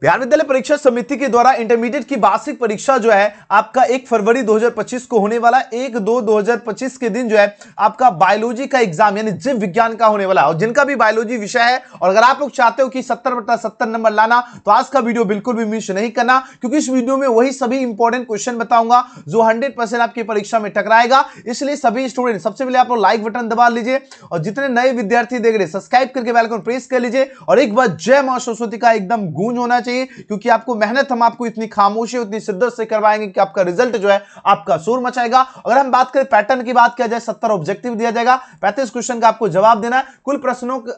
बिहार विद्यालय परीक्षा समिति के द्वारा इंटरमीडिएट की वार्षिक परीक्षा जो है आपका 1 फरवरी 2025 को होने वाला, 1/2/2025 के दिन जो है आपका बायोलॉजी का एग्जाम यानी जीव विज्ञान का होने वाला है। और जिनका भी बायोलॉजी विषय है और अगर आप लोग चाहते हो कि 70/70 नंबर लाना तो आज का वीडियो बिल्कुल भी मिस नहीं करना, क्योंकि इस वीडियो में वही सभी इंपॉर्टेंट क्वेश्चन बताऊंगा जो 100% आपकी परीक्षा में टकराएगा। इसलिए सभी स्टूडेंट सबसे पहले आप लोग लाइक बटन दबा लीजिए और जितने नए विद्यार्थी देख रहे सब्सक्राइब करके बेल आइकन प्रेस कर लीजिए और एक बार जय मां सरस्वती का एकदम गूंज होना चाहिए, क्योंकि आपको मेहनत हम आपको इतनी खामोशी उतनी शिद्दत से करवाएंगे कि आपका रिजल्ट जो है आपका शोर मचाएगा। अगर हम बात करें पैटर्न की बात किया जाए 70 ऑब्जेक्टिव दिया जाएगा, 35 क्वेश्चन का आपको जवाब देना है।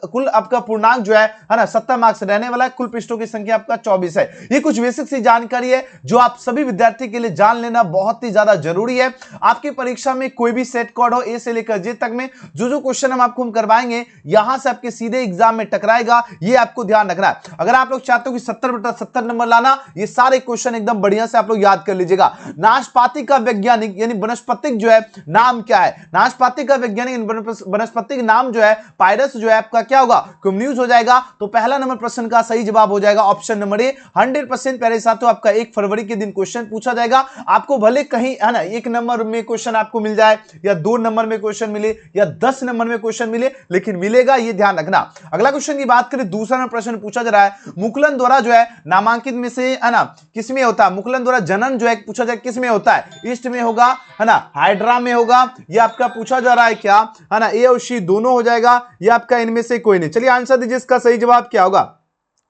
कुल आपका पूर्णांक जो है ना 70 मार्क्स रहने वाला है। कुल पृष्ठों की संख्या आपका 24 है। ये कुछ बेसिक सी जानकारी है जो आप सभी विद्यार्थी के लिए जान लेना बहुत ही ज्यादा जरूरी है। आपकी परीक्षा में कोई भी सेट कोड हो ए से लेकर जे तक में जो क्वेश्चन हम आपको करवाएंगे यहां से आपके सीधे एग्जाम में टकराएगा, ये आपको ध्यान रखना है। अगर आप लोग चाहते हो कि 70/70 नंबर लाना, ये सारे क्वेश्चन एकदम बढ़िया से आप लोग याद कर लीजिएगा। नाशपाती का वैज्ञानिक यानी वनस्पतिक जो है नाम क्या है? नाशपाती का वैज्ञानिक वनस्पतिक नाम जो है पायरस जो है आपका क्या होगा? कम्युन्यूज हो जाएगा। तो पहला नंबर प्रश्न का सही जवाब हो जाएगा ऑप्शन नंबर ए। 100% प्यारे साथियों आपका 1 फरवरी के दिन क्वेश्चन पूछा जाएगा। आपको भले कहीं है ना 1 नंबर में क्वेश्चन आपको मिल जाए या 2 नंबर में क्वेश्चन मिले या 10 नंबर में क्वेश्चन मिले, लेकिन मिलेगा, ये ध्यान रखना। अगला क्वेश्चन की बात करें, दूसरा प्रश्न पूछा जा रहा है मुकुलन द्वारा जो है नामांकित में से है ना किसमें होता है? मुकुलन द्वारा जनन जो है पूछा जाए किसमें होता है? ईस्ट में होगा है ना, हाइड्रा में होगा, ये आपका पूछा जा रहा है क्या है ना, ए और सी दोनों हो जाएगा, ये आपका इनमें से कोई नहीं। चलिए आंसर दीजिए, इसका सही जवाब क्या होगा?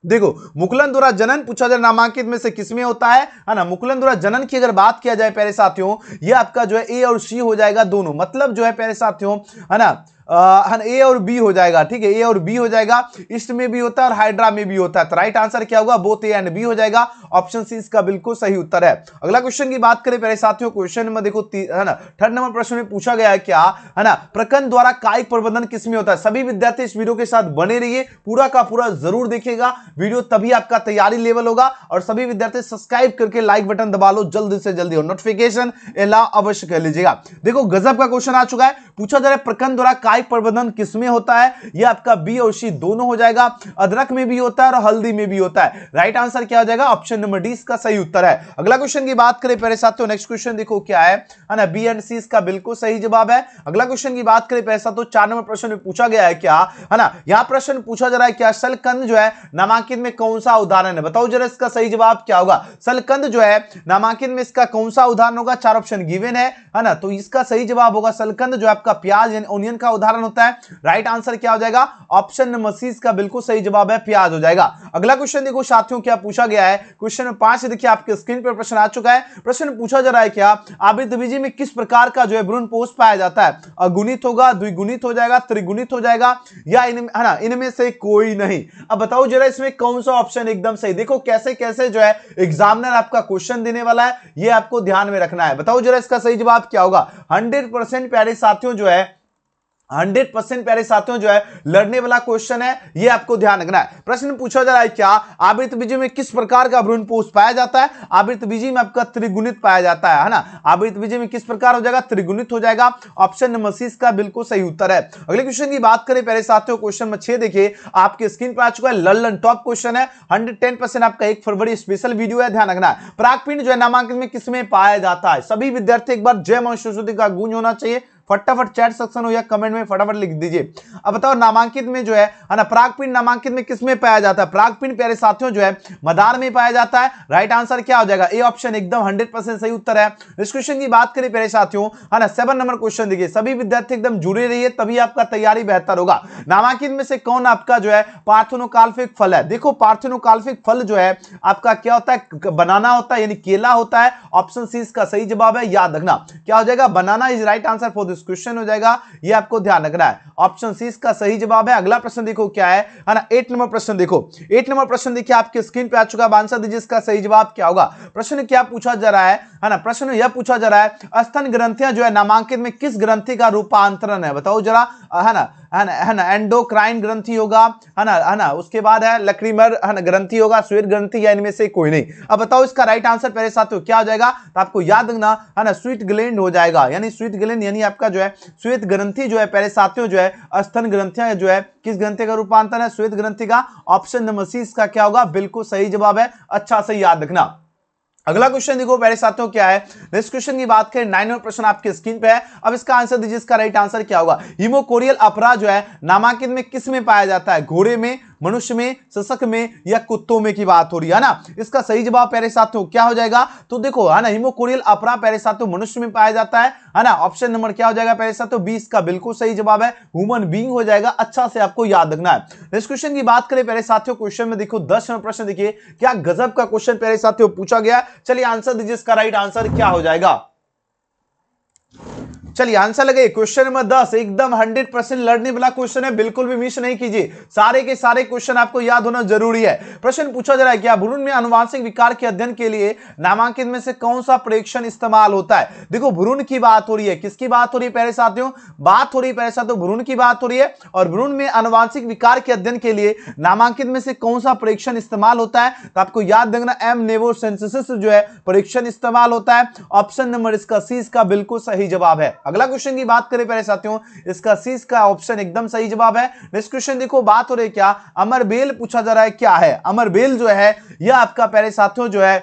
देखो मुकुलन द्वारा जनन पूछा जाए नामांकित में से किसमें होता है ना, मुकुलन द्वारा जनन की अगर बात किया जाए प्यारे साथियों, ये आपका जो है ए और सी हो जाएगा दोनों। मतलब जो है प्यारे साथियों है ना ए और बी हो जाएगा, ठीक है, ए और बी हो जाएगा। ईस्ट में भी होता है और हाइड्रा में भी होता है। तो राइट आंसर क्या होगा? बोथ ए एंड बी हो जाएगा। ऑप्शन सी इसका बिल्कुल सही उत्तर है। अगला क्वेश्चन की बात करें प्यारे साथियों, क्वेश्चन में देखो है ना 3rd नंबर प्रश्न में पूछा गया है क्या है ना, प्रकंद द्वारा कायिक प्रबंधन किसमें होता है? सभी विद्यार्थी इस वीडियो के साथ बने रहिए, पूरा का पूरा जरूर देखिएगा वीडियो, तभी आपका तैयारी लेवल होगा। और सभी विद्यार्थी सब्सक्राइब करके लाइक बटन दबा लो जल्दी से जल्दी और नोटिफिकेशन अलाउ अवश्य कर लीजिएगा। देखो गजब का क्वेश्चन आ चुका है, पूछा जा रहा है प्रकंद द्वारा कायिक प्रबंधन किसमें होता है? ये आपका बी और सी दोनों हो जाएगा। अदरक में भी होता है और हल्दी में भी होता है। राइट आंसर क्या हो जाएगा? ऑप्शन नंबर डी इसका सही उत्तर है। अगला क्वेश्चन की बात करें प्यारे साथियों, नेक्स्ट क्वेश्चन देखो क्या है ना, बी एंड सी इसका बिल्कुल सही जवाब है। अगला क्वेश्चन की बात करें प्यारे साथियों, 4 नंबर प्रश्न में पूछा गया है क्या है ना, यहां प्रश्न पूछा जा रहा है क्या सलकंद जो है नामांकित में कौन सा उदाहरण है? बताओ जरा इसका सही जवाब क्या होगा? सलकंद जो है नामांकित में इसका कौन सा उदाहरण होगा? 4 ऑप्शन गिवन है ना, तो इसका सही जवाब होगा सलकंद जो आपका प्याज यानी ऑनियन का उदाहरण होता है। राइट आंसर क्या हो जाएगा? ऑप्शन नंबर सी इसका बिल्कुल सही जवाब है, प्याज हो जाएगा। अगला क्वेश्चन देखो साथियों क्या पूछा गया है, क्वेश्चन नंबर 5 देखिए आपके स्क्रीन पर प्रश्न आ चुका है। प्रश्न पूछा जा रहा है क्या आवृतबीजी में किस प्रकार का जो है भ्रूणपोष पाया जाता है? अगुणित होगा, द्विगुणित हो जाएगा, त्रिगुणित हो जाएगा या इनमें से कोई नहीं? अब बताओ जरा इसमें कौन सा ऑप्शन एकदम सही? देखो कैसे कैसे जो है एग्जामिनर आपका क्वेश्चन देने वाला है, ये आपको ध्यान में रखना है। बताओ जरा इसका सही जवाब क्या होगा? 100% प्यारे साथियों जो है 100% प्यारे साथियों जो है लड़ने वाला क्वेश्चन है, ये आपको ध्यान रखना है। प्रश्न पूछा जा रहा है क्या आवृतबीजी में किस प्रकार का भ्रूणपोष पाया जाता है? आवृतबीजी में आपका त्रिगुणित पाया जाता है ना, आवृतबीजी में किस प्रकार हो जाएगा? त्रिगुणित हो जाएगा। ऑप्शन नंबर सी इसका बिल्कुल सही उत्तर है। अगले क्वेश्चन की बात करें प्यारे साथियों, क्वेश्चन नंबर 6 देखिए आपके स्क्रीन पर आ चुका है, लल्लन टॉप क्वेश्चन है, 110% आपका 1 फरवरी स्पेशल वीडियो है, ध्यान रखना है। परागपिंड जो है नामांकित में किसमें पाया जाता है? सभी विद्यार्थी एक बार जय मां सरस्वती का गूंज होना चाहिए, फटाफट चैट सेक्शन हो या कमेंट में फटाफट लिख दीजिए। अब बताओ नामांकित में जो है ना परागपिंड नामांकित में किसमें पाया जाता है? परागपिंड प्यारे साथियों जो है मदार में पाया जाता है। राइट आंसर क्या हो जाएगा? ए ऑप्शन एकदम 100% सही उत्तर है। इस क्वेश्चन की बात करें प्यारे साथियों है ना, 7 नंबर क्वेश्चन देखिए, सभी विद्यार्थी एकदम जुड़े रहिए तभी आपका तैयारी बेहतर होगा। नामांकित में से कौन आपका जो है पार्थेनोकाल्पिक फल है? देखो पार्थेनोकाल्पिक फल जो है आपका क्या होता है? बनाना होता है यानी केला होता है। ऑप्शन सी इसका सही जवाब है, याद रखना क्या हो जाएगा? Banana is right answer for question हो जाएगा, ये आपको ध्यान रखना है। ऑप्शन सी इसका सही जवाब है। अगला प्रश्न देखो क्या है ना, 8 नंबर प्रश्न देखो, 8 नंबर प्रश्न देखिए आपके स्क्रीन पे आ चुका है, आंसर दीजिए इसका सही जवाब क्या होगा? प्रश्न क्या पूछा जा रहा है ना, प्रश्न यह पूछा जा रहा है स्तन ग्रंथियां जो है नामांकित में किस ग्रंथि का रूपांतरण है? बताओ जरा है ना, है ना एंडोक्राइन ग्रंथि होगा, है ना उसके बाद है लक्रीमर है ना ग्रंथि होगा, श्वेत ग्रंथि, या इनमें से कोई नहीं। अब बताओ इसका राइट आंसर प्यारे साथियों क्या हो जाएगा, तो आपको याद रखना है ना स्वीट ग्लैंड हो जाएगा, यानी स्वीट ग्लैंड यानी आपका जो है श्वेत ग्रंथि जो है प्यारे साथियों जो है स्तन ग्रंथियां जो है किस ग्रंथि का रूपांतर है, श्वेत ग्रंथि का। ऑप्शन नंबर सी इसका क्या होगा, बिल्कुल सही जवाब है, अच्छा से याद रखना। अगला क्वेश्चन देखो प्यारे साथियों क्या है, नेक्स्ट क्वेश्चन की बात करें 9 नंबर प्रश्न आपके स्क्रीन पे है। अब इसका आंसर दीजिए, इसका राइट आंसर क्या होगा। हिमोकोरियल अपरा जो है नामांकित में किस में पाया जाता है, घोड़े में, मनुष्य में, सशक में, या कुत्तों में की बात हो रही है ना। इसका सही जवाब प्यारे साथियों क्या हो जाएगा, तो देखो है ना हिमोकोरियल अपरा प्यारे साथियों मनुष्य में पाया जाता है ना। ऑप्शन नंबर क्या हो जाएगा प्यारे साथियों, 20 का बिल्कुल सही जवाब है, ह्यूमन बीइंग हो जाएगा, अच्छा से आपको याद रखना है। नेक्स्ट क्वेश्चन की बात करें प्यारे साथियों, क्वेश्चन में देखो 10 नंबर प्रश्न, देखिए क्या गजब का क्वेश्चन प्यारे साथियों पूछा गया। चलिए आंसर दीजिए, इसका राइट आंसर क्या हो जाएगा। चलिए आंसर लगे, क्वेश्चन नंबर 10 एकदम 100% लड़ने वाला क्वेश्चन है, बिल्कुल भी मिस नहीं कीजिए, सारे के सारे क्वेश्चन आपको याद होना जरूरी है। प्रश्न पूछा जा रहा है क्या भ्रूण में आनुवंशिक विकार के अध्ययन के लिए नामांकित में से कौन सा परीक्षण इस्तेमाल होता है। देखो भ्रूण की बात हो रही है, किसकी बात हो रही है प्यारे साथियों, बात हो रही है प्यारे साथियों भ्रूण की बात हो रही है, और भ्रूण में आनुवंशिक विकार के अध्ययन के लिए नामांकित में से कौन सा परीक्षण इस्तेमाल होता है, तो आपको याद रखना एम नेवोसेंसिस जो है परीक्षण इस्तेमाल होता है। ऑप्शन नंबर इसका सी इसका बिल्कुल सही जवाब है। अगला क्वेश्चन की बात करें प्यारे साथियों, इसका सी का ऑप्शन एकदम सही जवाब है। नेक्स्ट क्वेश्चन देखो, बात हो रही है क्या, अमरबेल पूछा जा रहा है, क्या है अमरबेल जो है यह आपका प्यारे साथियों जो है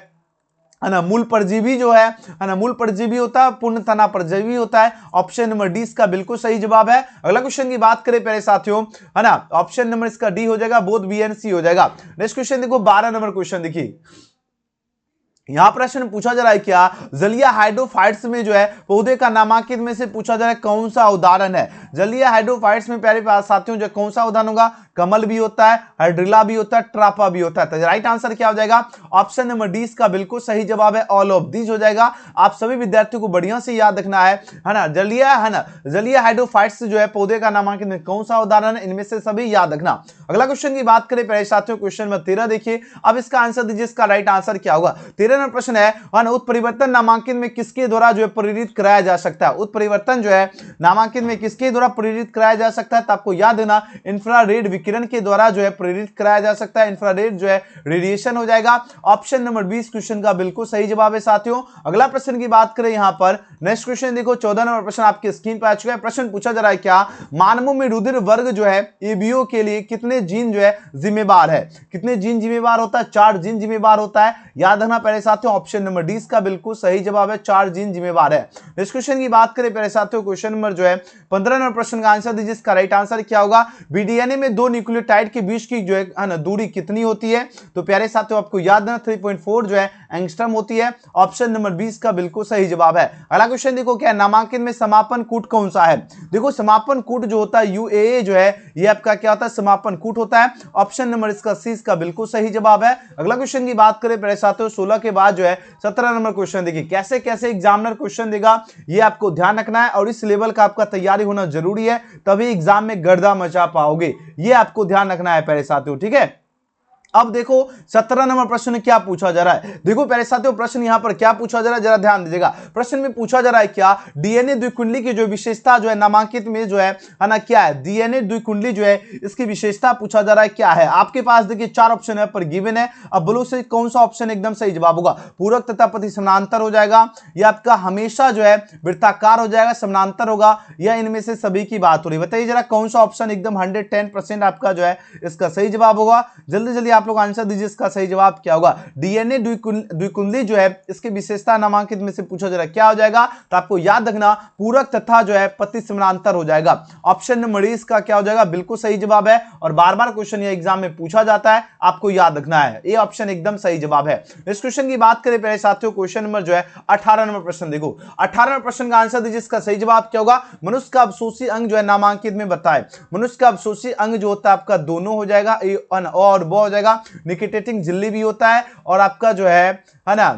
ना मूल परजीवी जो है ना मूल परजीवी होता है, पूर्ण तना परजीवी होता है। ऑप्शन नंबर डी इसका बिल्कुल सही जवाब है। अगला क्वेश्चन की बात करें प्यारे साथियों है ना, ऑप्शन नंबर इसका डी हो जाएगा, बोथ बी एंड सी हो जाएगा। नेक्स्ट क्वेश्चन देखो 12 नंबर क्वेश्चन, देखिए यहां प्रश्न पूछा जा रहा है क्या जलीय हाइड्रोफाइट्स में जो है पौधे का नामांकित में से पूछा जा रहा है कौन सा उदाहरण है। जलीय हाइड्रोफाइट्स में प्यारे साथियों जो कौन सा उदाहरण होगा, कमल भी होता है, हाइड्रिला भी होता है, ट्रापा भी होता है। तो राइट आंसर क्या हो जाएगा, ऑप्शन नंबर डी इसका बिल्कुल सही जवाब है, ऑल ऑफ दीज हो जाएगा। आप सभी विद्यार्थियों को बढ़िया से याद रखना है ना, जलीय हाइड्रोफाइट्स जो है पौधे का नामांकित में कौन सा उदाहरण है, इनमें से सभी याद रखना। अगला क्वेश्चन की बात करें प्यारे साथियों, क्वेश्चन नंबर 13 देखिए, अब इसका आंसर दीजिए, इसका राइट आंसर क्या होगा। 13 नंबर प्रश्न है उत्परिवर्तन नामांकित में किसके द्वारा जो है प्रेरित कराया जा सकता है। उत्परिवर्तन जो है नामांकित में किसके द्वारा प्रेरित कराया जा सकता है, तो आपको याद देना इंफ्रारेड विकिरण के द्वारा जो है प्रेरित कराया जा सकता है, इंफ्रारेड जो है रेडिएशन हो जाएगा। ऑप्शन नंबर 20 क्वेश्चन का बिल्कुल सही जवाब है साथियों। अगला प्रश्न की बात करें यहां पर, नेक्स्ट क्वेश्चन देखो 14 नंबर प्रश्न आपकी स्क्रीन पर आ चुका है। प्रश्न पूछा जा रहा है क्या मानवों में रुधिर वर्ग जो है एबीओ के लिए कितने जीन जो है जिम्मेवार है। कितने जीन जिम्मेवार होता है, 4 जीन जिम्मेवार होता है, याद रखना पहले साथियों। ऑप्शन नंबर डी इसका बिल्कुल सही जवाब है, 4 जीन जिम्मेवार है। इस क्वेश्चन की बात करें प्यारे साथियों, क्वेश्चन नंबर जो है 15 नंबर प्रश्न का आंसर दीजिए, इसका राइट आंसर क्या होगा। बीडीएनए में 2 न्यूक्लियोटाइड के बीच की जो है ना दूरी कितनी होती है, तो प्यारे साथियों आपको याद रखना 3.4 जो है एंगस्ट्रम होती है। ऑप्शन नंबर 20 का बिल्कुल सही जवाब है। अगला क्वेश्चन देखो, क्या नामांकन में समापन कूट कौन सा है। देखो समापन कूट जो होता है यूएए जो है ये आपका क्या होता है, समापन कूट होता है। ऑप्शन नंबर इसका सी इसका बिल्कुल सही जवाब है। अगला क्वेश्चन की बात करें प्यारे साथियों 16 के बाद जो है 17 नंबर क्वेश्चन देखिए, कैसे कैसे एग्जामिनर क्वेश्चन देगा ये आपको ध्यान रखना है, और इस लेवल का आपका तैयारी होना जरूरी है, तभी एग्जाम में गर्दा मचा पाओगे, ये आपको ध्यान रखना है प्यारे साथियों, ठीक है। अब देखो 17 नंबर प्रश्न क्या पूछा जा रहा है। देखो प्यारे साथियों प्रश्न यहां पर क्या पूछा जा रहा है, जरा ध्यान दीजिएगा। प्रश्न में पूछा जा रहा है क्या डीएनए द्विकुंडली की जो विशेषता जो है नामांकित में जो है ना क्या है, डीएनए द्विकुंडली जो है इसकी विशेषता पूछा जा रहा है क्या है। आपके पास देखिए 4 ऑप्शन है पर गिवन है। अब बोलो से कौन सा ऑप्शन एकदम सही जवाब होगा, पूरक तथा प्रति समानांतर हो जाएगा, या आपका हमेशा जो है वृत्ताकार हो जाएगा, समानांतर होगा, या इनमें से सभी की बात हो रही है। बताइए जरा कौन सा ऑप्शन एकदम 110% आपका जो है इसका सही जवाब होगा। जल्दी जल्दी आप लोग आंसर दीजिए, इसका सही जवाब क्या होगा। डीएनए द्विकुंडली जो है इसकी विशेषता नामांकित में से पूछा जा रहा है क्या हो जाएगा, तो आपको याद रखना पूरक तथा जो है प्रति समानांतर हो जाएगा। ऑप्शन नंबर डी इसका क्या हो जाएगा, बिल्कुल सही जवाब है, और बार बार क्वेश्चन ये एग्जाम में पूछा जाता है, आपको याद रखना है, ये ऑप्शन एकदम सही जवाब है। इस क्वेश्चन की बात करें प्यारे साथियों, क्वेश्चन नंबर जो है 18 नंबर प्रश्न देखो, 18 नंबर प्रश्न का आंसर दीजिए, इसका सही जवाब क्या होगा। मनुष्य का अवशोषी अंग जो है नामांकित में बताए। मनुष्य का अवशोषी अंग जो होता है आपका दोनों हो जाएगा, ए और वो हो जाएगा। निकेटेटिंग झिल्ली भी होता है, और आपका जो है ना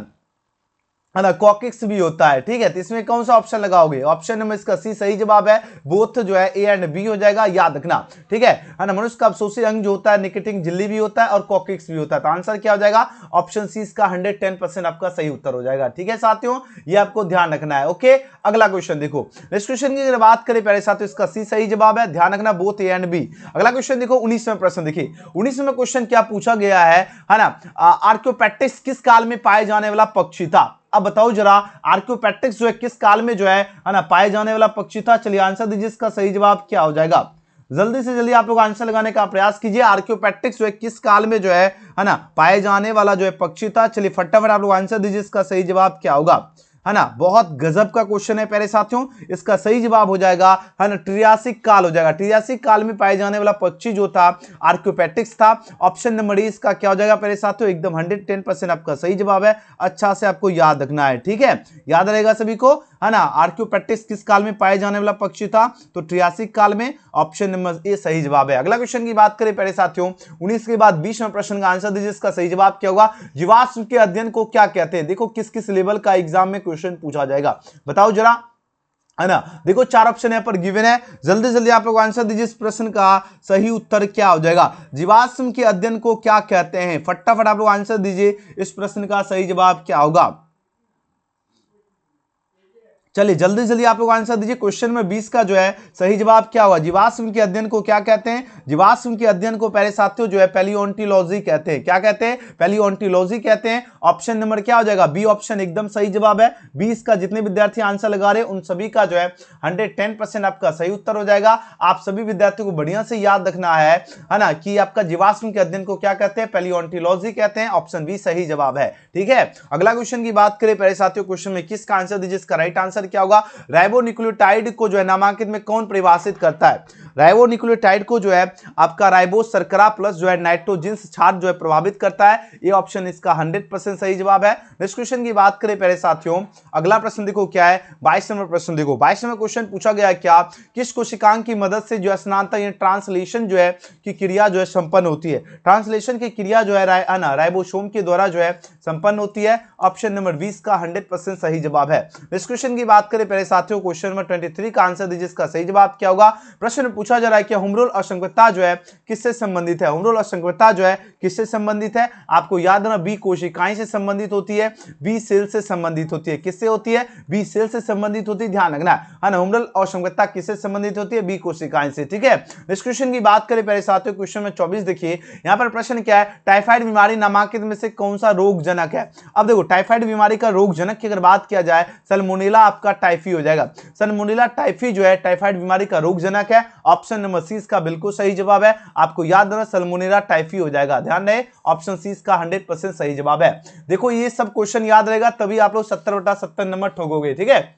है ना, कॉकिक्स भी होता है। ठीक है, तो इसमें कौन सा ऑप्शन लगाओगे? ऑप्शन नंबर इसका सी सही जवाब है। बोथ जो है ए एंड बी हो जाएगा, याद रखना। ठीक है ना, मनुष्य का अवशोषी अंग जो होता है निकोटिन झिल्ली भी होता है और कॉकिक्स भी होता है। तो आंसर क्या हो जाएगा? ऑप्शन सी इसका 110% आपका सही उत्तर हो जाएगा। ठीक है साथियों, ये आपको ध्यान रखना है। ओके, अगला क्वेश्चन देखो। नेक्स्ट क्वेश्चन की अगर बात करें प्यारे साथियों, इसका सी सही जवाब है, ध्यान रखना, बोथ ए एंड बी। अगला क्वेश्चन देखो, 19वां प्रश्न देखिए। 19वां क्वेश्चन क्या पूछा गया है ना, आर्कियोपेक्टिस किस काल में पाए जाने वाला पक्षी था? अब बताओ जरा, आर्कियोपेक्टिस जो है किस काल में जो है ना पाए जाने वाला पक्षी था? चलिए आंसर दीजिए, इसका सही जवाब क्या हो जाएगा? जल्दी से जल्दी आप लोग आंसर लगाने का प्रयास कीजिए। आर्कियोपेक्टिस जो है किस काल में जो है ना पाए जाने वाला जो है पक्षी था? चलिए फटाफट आप लोग आंसर दीजिए, इसका सही जवाब क्या होगा? है ना, बहुत गजब का क्वेश्चन है प्यारे साथियों। इसका सही जवाब हो जाएगा है ना ट्रियासिक काल हो जाएगा। ट्रियासिक काल में पाए जाने वाला पक्षी जो था आर्कियोपेक्टिस था। ऑप्शन नंबर डी इसका क्या हो जाएगा प्यारे साथियों? एकदम 110% आपका सही जवाब है। अच्छा से आपको याद रखना है। ठीक है, याद रहेगा सभी को, है ना। आर्कियोपेक्टिस किस काल में पाए जाने वाला पक्षी था? तो ट्रियासिक काल में। ऑप्शन नंबर ए सही जवाब है। अगला क्वेश्चन की बात करें प्यारे साथियों, 19 के बाद 20वां प्रश्न का आंसर दीजिए, इसका सही जवाब क्या होगा? जीवाश्म के अध्ययन को क्या कहते हैं? देखो किस किस लेवल का एग्जाम में क्वेश्चन पूछा जाएगा, बताओ जरा, है ना। देखो 4 ऑप्शन यहाँ पर गिवन है, जल्दी जल्दी आप लोग आंसर दीजिए। इस प्रश्न का सही उत्तर क्या हो जाएगा? जीवाश्म के अध्ययन को क्या कहते हैं? फटाफट आप लोग आंसर दीजिए, इस प्रश्न का सही जवाब क्या होगा? चलिए जल्दी जल्दी आप लोग आंसर दीजिए। क्वेश्चन में 20 का जो है सही जवाब क्या होगा? जीवाश्म के अध्ययन को क्या कहते हैं? जीवाश्म के अध्ययन को प्यारे साथियों जो है पैलियोंटोलॉजी कहते हैं। क्या कहते हैं? पैलियोंटोलॉजी कहते हैं। ऑप्शन नंबर क्या हो जाएगा? बी ऑप्शन एकदम सही जवाब है। 20 का जितने विद्यार्थी आंसर लगा रहे हैं उन सभी का जो है 110% आपका सही उत्तर हो जाएगा। आप सभी विद्यार्थियों को बढ़िया से याद रखना है ना, कि आपका जीवाश्म के अध्ययन को क्या कहते हैं? पैलियोंटोलॉजी कहते हैं। ऑप्शन बी सही जवाब है। ठीक है, अगला क्वेश्चन की बात करें प्यारे साथियों, क्वेश्चन में किसका आंसर दीजिए, इसका राइट आंसर क्या होगा? राइबोन्यूक्लियोटाइड को जो है नामांकित में कौन परिभाषित करता है? राइबोन्यूक्लियोटाइड को जो है आपका राइबोस शर्करा प्लस जो है नाइट्रोजिन्स क्षार जो है प्रभावित करता है। ये ऑप्शन इसका 100% सही जवाब है। नेक्स्ट क्वेश्चन की बात करें प्यारे साथियों, अगला प्रश्न देखो क्या है, 22 नंबर प्रश्न देखो। 22 नंबर क्वेश्चन पूछा गया क्या, किस कोशिकांग की मदद से जो है स्नातक या ट्रांसलेशन जो है की क्रिया जो है संपन्न होती है? ट्रांसलेशन की क्रिया जो है राइबोसोम के द्वारा जो है संपन्न होती है। ऑप्शन नंबर 20 का 100% सही जवाब है। नेक्स्ट क्वेश्चन की बात करें प्यारे साथियों, क्वेश्चन नंबर 23 का आंसर दीजिए, इसका सही जवाब क्या होगा? प्रश्न पूछा जा रहा है कि हुमरोल असंगतता जो है किससे संबंधित है? हुमरोल असंगतता जो है किससे संबंधित है? आपको याद रखना, बी कोशिकाएं से संबंधित होती है, बी सेल से संबंधित होती है। किससे होती है? बी सेल से संबंधित होती है, ध्यान रखना है ना। हुमरोल असंगतता किससे संबंधित होती है? बी कोशिकाएं से। ठीक है, इस क्वेश्चन की बात करें प्यारे साथियों, क्वेश्चन में 24 देखिए, यहां पर प्रश्न क्या है, टाइफाइड बीमारी नामांकित में से कौन सा रोगजनक है? अब देखो टाइफाइड बीमारी का रोगजनक की अगर बात किया जाए, सल्मोनेला आपका टाइफी हो जाएगा। सल्मोनेला टाइफी जो है टाइफाइड बीमारी का रोगजनक है। ऑप्शन नंबर सी इसका बिल्कुल सही जवाब है। आपको याद रखना सल्मोनेला टाइफी हो जाएगा, ध्यान रहे, ऑप्शन सी इसका 100% सही जवाब है। देखो ये सब क्वेश्चन याद रहेगा तभी आप लोग 70/70 नंबर ठोकोगे। ठीक है,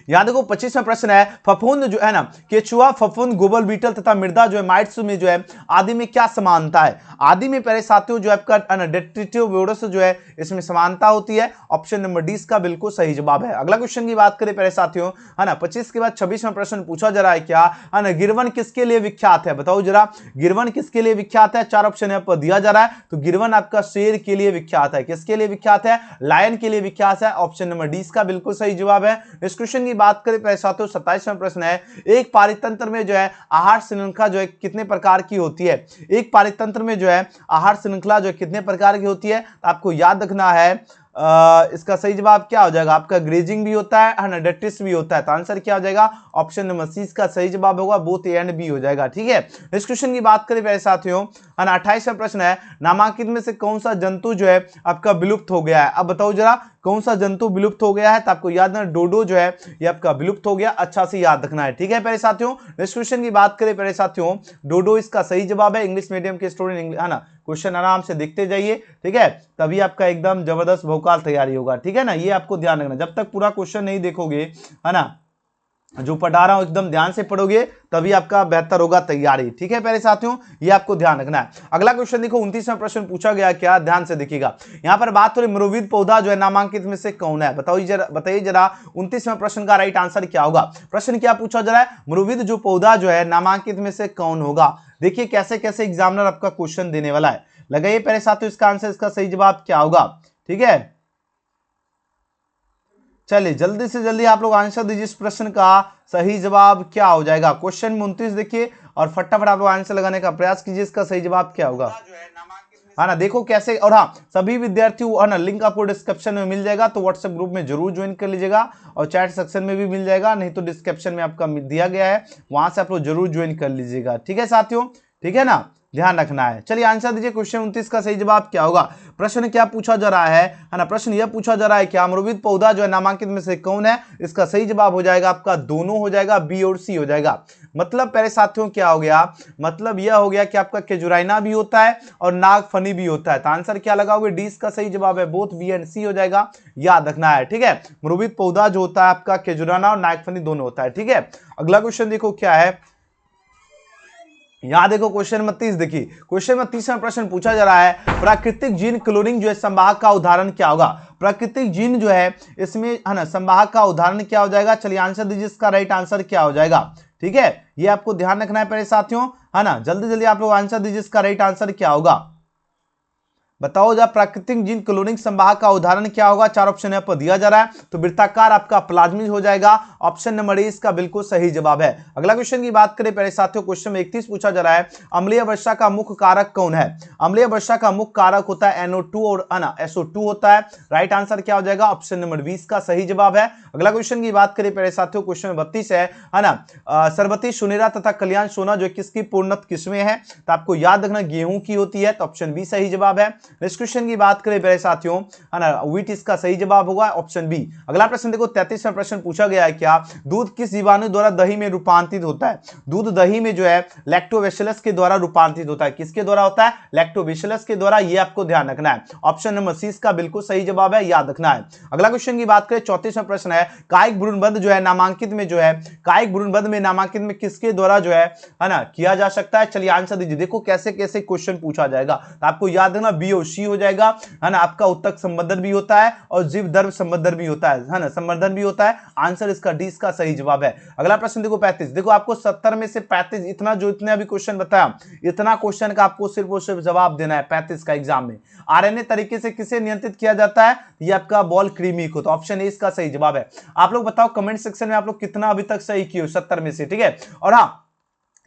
यहां देखो 25वां प्रश्न है, फफूंद जो है ना, केचुआ, फफूंद, गोबल बीटल तथा मृदा जो है माइट्स में जो है आदि में क्या समानता है? आदि में प्यारे साथियों जो है आपका डेट्रिटियोबोरस जो है इसमें समानता होती है। ऑप्शन नंबर डी इसका बिल्कुल सही जवाब है। अगला क्वेश्चन की बात करें प्यारे साथियों, है ना, 25 के बाद 26वां प्रश्न पूछा जा रहा है क्या, है ना, गिरवन किसके लिए विख्यात है? बताओ जरा, गिरवन किसके लिए विख्यात है? 4 ऑप्शन यहाँ पर दिया जा रहा है। तो गिरवन आपका शेर के लिए विख्यात है। किसके लिए विख्यात है? लायन के लिए विख्यात है। ऑप्शन नंबर डी इसका बिल्कुल सही जवाब है। इस क्वेश्चन की बात करें प्यारे साथियों, 27वां प्रश्न है, एक पारितंत्र में जो है आहार श्रृंखला जो है कितने प्रकार की होती है? एक पारितंत्र में जो है आहार श्रृंखला जो है कितने प्रकार की होती है? आपको याद रखना है, इसका सही जवाब क्या हो जाएगा? आपका ग्रेजिंग भी होता है ना, डेट्रिस भी होता है। तो आंसर क्या हो जाएगा? ऑप्शन नंबर सी इसका सही जवाब होगा, बोथ ए एंड बी हो जाएगा। ठीक है, इस क्वेश्चन की बात करें प्यारे साथियों, है ना, 28वां प्रश्न है, नामांकित में से कौन सा जंतु जो है आपका विलुप्त हो गया है? अब बताओ जरा कौन सा जंतु विलुप्त हो गया है? तो आपको याद रखना डोडो जो है ये आपका विलुप्त हो गया, अच्छा से याद रखना है। ठीक है प्यारे साथियों, नेक्स्ट क्वेश्चन की बात करें प्यारे साथियों, डोडो इसका सही जवाब है। इंग्लिश मीडियम के स्टूडेंट है ना, क्वेश्चन आराम से देखते जाइए। ठीक है, तभी आपका एकदम जबरदस्त भौकाल तैयारी होगा। ठीक है ना, ये आपको ध्यान रखना, जब तक पूरा क्वेश्चन नहीं देखोगे, है ना, जो पढ़ा रहा हूं एकदम ध्यान से पढ़ोगे तभी आपका बेहतर होगा तैयारी। ठीक है प्यारे साथियों, ये आपको ध्यान रखना है। अगला क्वेश्चन देखो, 29वां प्रश्न पूछा गया क्या, ध्यान से देखिएगा। यहां पर बात हो रही मरुविद पौधा जो है नामांकित में से कौन है? बताइए जरा 29वां प्रश्न का राइट आंसर क्या होगा? प्रश्न क्या पूछा जा रहा है, मरुविद जो पौधा जो है नामांकित में से कौन होगा? देखिए कैसे कैसे एग्जामिनर आपका क्वेश्चन देने वाला है। लगाइए प्यारे साथियों इसका आंसर, इसका सही जवाब क्या होगा? ठीक है, चलिए जल्दी से जल्दी आप लोग आंसर दीजिए इस प्रश्न का सही जवाब क्या हो जाएगा। क्वेश्चन में 29 देखिए और फटाफट आप लोग आंसर लगाने का प्रयास कीजिए, इसका सही जवाब क्या होगा, है ना। देखो कैसे, और हाँ सभी विद्यार्थियों, है ना, लिंक आपको डिस्क्रिप्शन में मिल जाएगा, तो व्हाट्सएप ग्रुप में जरूर ज्वाइन कर लीजिएगा और चैट सेक्शन में भी मिल जाएगा, नहीं तो डिस्क्रिप्शन में आपका दिया गया है, वहां से आप लोग जरूर ज्वाइन कर लीजिएगा। ठीक है साथियों, ठीक है ना, ध्यान रखना है। चलिए आंसर दीजिए, क्वेश्चन 29 का सही जवाब क्या होगा। प्रश्न क्या पूछा जा रहा है ना, प्रश्न यह पूछा जा रहा है कि अम्रविद पौधा जो है नामांकित में से कौन है। इसका सही जवाब हो जाएगा आपका दोनों हो जाएगा, बी और सी हो जाएगा। मतलब प्यारे साथियों क्या हो गया, मतलब यह हो गया कि आपका केजुराइना भी होता है और नागफनी भी होता है, तो आंसर क्या लगाओगे, डी इसका सही जवाब है, बोथ बी एंड सी हो जाएगा, याद रखना है। ठीक है, अम्रविद पौधा जो होता है आपका केजुराना और नागफनी दोनों होता है। ठीक है, अगला क्वेश्चन देखो क्या है, यहां देखो क्वेश्चन 29 देखिए, क्वेश्चन में 30वां प्रश्न पूछा जा रहा है, प्राकृतिक जीन क्लोनिंग जो है संवाहक का उदाहरण क्या होगा। प्राकृतिक जीन जो है इसमें, है ना, संवाहक का उदाहरण क्या हो जाएगा। चलिए आंसर दीजिए, इसका राइट आंसर क्या हो जाएगा। ठीक है, ये आपको ध्यान रखना है प्यारे साथियों, है ना, जल्दी जल्दी आप लोग आंसर दीजिए, इसका राइट आंसर क्या होगा, बताओ जब प्राकृतिक जीन क्लोनिंग संवाहक का उदाहरण क्या होगा। चार ऑप्शन यहाँ पर दिया जा रहा है, तो वृत्ताकार आपका प्लाज्मिड हो जाएगा, ऑप्शन नंबर ए इसका बिल्कुल सही जवाब है। अगला क्वेश्चन की बात करें प्यारे साथियों, क्वेश्चन में 31 पूछा जा रहा है, अम्लीय वर्षा का मुख्य कारक कौन है। अम्लीय वर्षा का मुख्य कारक होता है NO2 और SO2 होता है। राइट आंसर क्या हो जाएगा, ऑप्शन नंबर 20 का सही जवाब है। अगला क्वेश्चन की बात करें प्यारे साथियों, क्वेश्चन 32 है ना, सरबती सुनेरा तथा कल्याण सोना जो किसकी पूर्णत किस्में हैं, तो आपको याद रखना गेहूं की होती है, तो ऑप्शन बी सही जवाब है। नेक्स्ट क्वेश्चन की बात करें प्यारे साथियों, है ना, व्हीट इसका सही जवाब होगा, ऑप्शन बी। अगला प्रश्न देखो 33वां प्रश्न पूछा गया है, क्या दूध किस जीवाणु द्वारा दही में रूपांतरित होता है। दूध दही में जो है लैक्टोबैसिलस के द्वारा रूपांतरित होता है, किसके द्वारा होता है, लैक्टोबैसिलस के द्वारा, ये आपको ध्यान रखना है, ऑप्शन नंबर सी इसका बिल्कुल सही जवाब है, याद रखना है। अगला क्वेश्चन की बात करें 34वां प्रश्न है, कायिक भ्रूणबंध जो है नामांकित में जो है, कायिक भ्रूणबंध में नामांकित में किसके द्वारा जो है ना किया जा सकता है। चलिए आंसर दीजिए, देखो कैसे कैसे क्वेश्चन पूछा जाएगा, तो आपको याद रखना बी और सी हो जाएगा, है ना, आपका उत्तक संवर्धन भी होता है और जीव दर्भ संवर्धन भी होता है ना, संवर्धन भी होता है, आंसर इसका डी इसका सही जवाब है। अगला प्रश्न देखो 35, देखो आपको 70 में से 35, इतना जो इतने अभी क्वेश्चन बताया, इतना क्वेश्चन का आपको सिर्फ और सिर्फ जवाब देना है 35 का एग्जाम में। आरएनए तरीके से किसे नियंत्रित किया जाता है, ये आपका बॉल कृमि को, तो ऑप्शन ए इसका सही जवाब है। आप लोग बताओ कमेंट सेक्शन में आप लोग कितना अभी तक सही किए 70 में से। ठीक है, और हाँ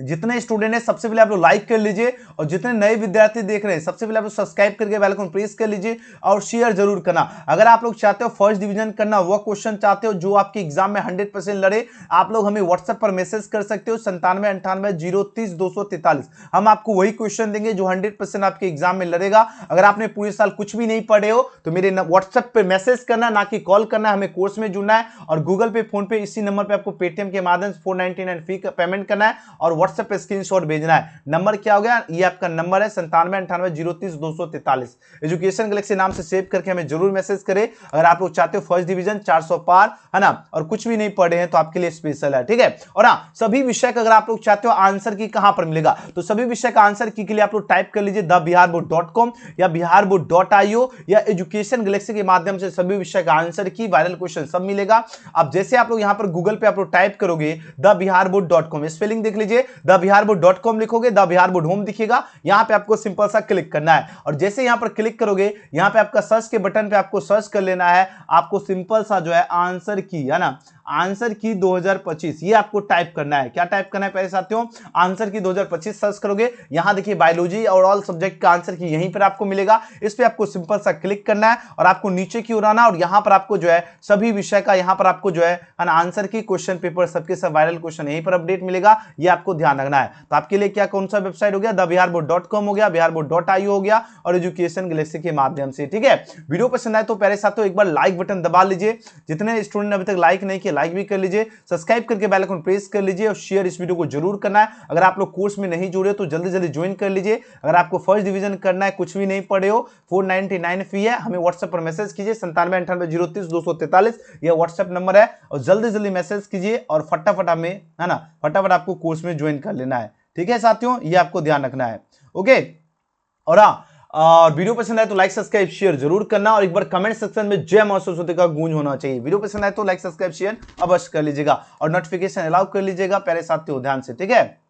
जितने स्टूडेंट हैं सबसे पहले आप लोग लाइक कर लीजिए, और जितने नए विद्यार्थी देख रहे हैं सबसे पहले आप लोग सब्सक्राइब करके बेल आइकन प्रेस कर लीजिए और शेयर जरूर करना। अगर आप लोग चाहते हो फर्स्ट डिवीजन करना, वो क्वेश्चन चाहते हो जो आपके एग्जाम में 100% लड़े, आप लोग हमें व्हाट्सएप पर मैसेज कर सकते हो 9798 हम आपको वही क्वेश्चन देंगे जो 100% आपके एग्जाम में लड़ेगा। अगर आपने पूरे साल कुछ भी नहीं पढ़े हो तो मेरे व्हाट्सएप पर मैसेज करना, ना कि कॉल करना, हमें कोर्स में जुड़ना है, और गूगल पे, फोन पे, इसी नंबर पर आपको पेटीएम के माध्यम से 499 फी का पेमेंट करना है और व्हाट्सएप पे स्क्रीनशॉट भेजना है। नंबर क्या हो गया, ये आपका नंबर है 9798 एजुकेशन गैलेक्सी नाम से सेव करके हमें जरूर मैसेज करें। अगर आप लोग चाहते हो फर्स्ट डिवीजन 400 पार, है ना, और कुछ भी नहीं पढ़े हैं तो आपके लिए स्पेशल है। ठीक है, और हाँ सभी विषय का अगर आप लोग चाहते हो आंसर की कहां पर मिलेगा, तो सभी विषय का आंसर की के लिए आप लोग टाइप कर लीजिए thebiharboard.com या biharboard.io या एजुकेशन गैलेक्सी के माध्यम से सभी विषय का आंसर की वायरल क्वेश्चन सब मिलेगा। अब जैसे आप लोग यहां पर गूगल पे आप लोग टाइप करोगे thebiharboard.com, स्पेलिंग देख लीजिए, thebiharboard.com लिखोगे, द बिहार बोर्ड होम दिखेगा, यहां पे आपको सिंपल सा क्लिक करना है, और जैसे यहां पर क्लिक करोगे यहां पे आपका सर्च के बटन पे आपको सर्च कर लेना है, आपको सिंपल सा जो है आंसर की, है ना, आंसर की 2025 ये आपको टाइप करना है। क्या टाइप करना है पहले साथियों, आंसर की 2025 सर्च करोगे, यहां देखिए बायोलॉजी और ऑल सब्जेक्ट का आंसर की यहीं पर आपको मिलेगा, इस पे आपको सिंपल सा क्लिक करना है और आपको नीचे की ओर आना, और यहां पर आपको जो है सभी विषय का यहां पर आपको जो है आंसर की क्वेश्चन पेपर सबके सब वायरल क्वेश्चन यहीं पर अपडेट मिलेगा, ये आपको ध्यान रखना है। तो आपके लिए क्या कौन सा वेबसाइट हो गया, thebiharboard.com हो गया, biharboard.io हो गया, और एजुकेशन गैलेक्सी के माध्यम से। ठीक है, वीडियो पसंद आए तो प्यारे साथियों एक बार लाइक बटन दबा लीजिए, जितने स्टूडेंट ने अभी तक लाइक नहीं किया लाइक भी कर लीजिए, सब्सक्राइब करके बेल आइकन प्रेस कर लीजिए, और शेयर इस वीडियो को जरूर करना है। अगर आप लोग कोर्स में नहीं जुड़े तो जल्दी जल्दी ज्वाइन कर लीजिए। अगर आपको फर्स्ट डिवीजन करना है, कुछ भी नहीं पढ़े हो, 499 फी है, हमें व्हाट्सएप पर मैसेज कीजिए 9798 यह व्हाट्सएप नंबर है, और जल्दी जल्दी मैसेज कीजिए और फटाफट हमें, है ना, फटाफट आपको कोर्स में ज्वाइन कर लेना है। ठीक है साथियों, ये आपको ध्यान रखना है। ओके, और हाँ, और वीडियो पसंद आए तो लाइक सब्सक्राइब शेयर जरूर करना, और एक बार कमेंट सेक्शन में जय मां सरस्वती का गूंज होना चाहिए। वीडियो पसंद आए तो लाइक सब्सक्राइब शेयर अवश्य कर लीजिएगा, और नोटिफिकेशन अलाउ कर लीजिएगा प्यारे साथियों ध्यान से। ठीक है।